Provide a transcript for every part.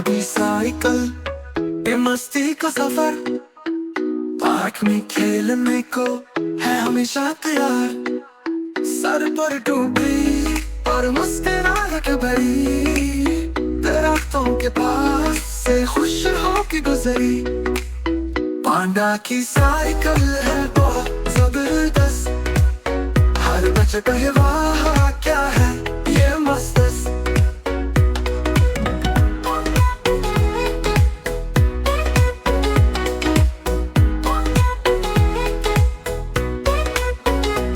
की साइकिल, ये मस्ती का सफर, पार्क में खेलने को है हमेशा तैयार। सर पर टोपी और मुस्कुराहट भरी, दरख्तों के पास से खुश होके गुजरी। पांडा की साइकिल है बहुत जबरदस्त, हर बच्चा कहे वाह क्या है ये मस्त।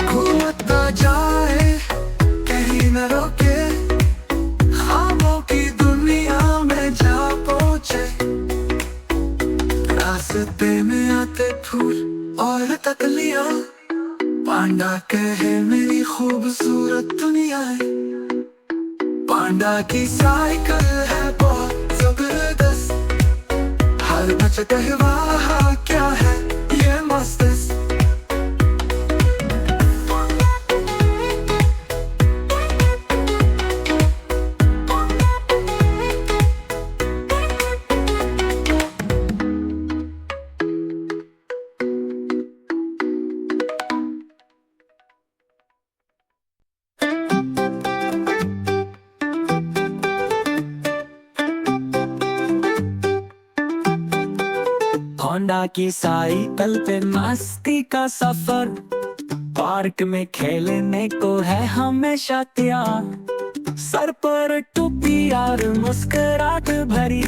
घूमता जाए कहीं न रोके, ख्वाबों की दुनिया में जा पहुंचे। रास्ते में आते फूल और तकलियां, पांडा कहे मेरी खूबसूरत दुनिया है। पांडा की साइकिल है बहुत जबरदस्त, हर बच्चा कहे वाह क्या है ये मस्त। होंडा की साइकिल पे मस्ती का सफर, पार्क में खेलने को है हमेशा तैयार। सर पर टोपी और मुस्कुराहट भरी,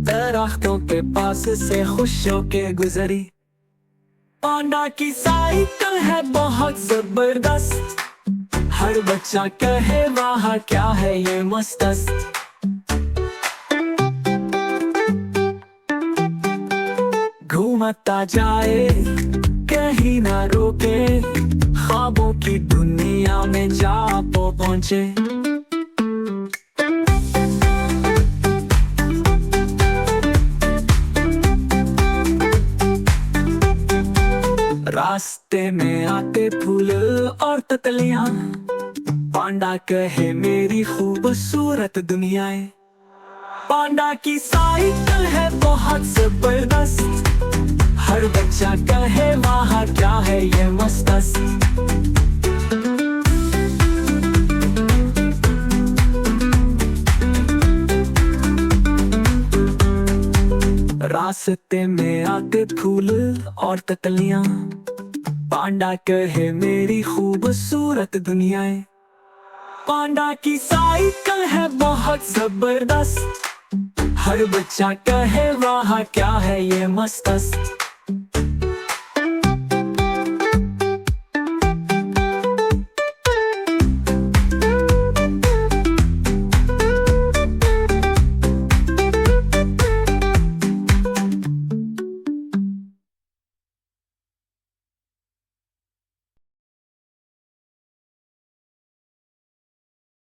दरख्तों के पास से खुश होके गुजरी। होंडा की साइकिल है बहुत जबरदस्त, हर बच्चा कहे वाह क्या है ये मस्त। घूमता जाए कहीं ना रोके, ख्वाबों की दुनिया में जा पहुंचे। रास्ते में आते फूल और तितलियां, पांडा कहे मेरी खूबसूरत दुनियाएं। पांडा की साइकिल है बहुत जबरदस्त, हर बच्चा कहे वाह क्या है ये मस्त। रास्ते में आते फूल और तितलियां, पांडा कहे मेरी खूबसूरत दुनियाएं। पांडा की साइकिल है बहुत जबरदस्त, हर बच्चा कहे वाह क्या है ये मस्त।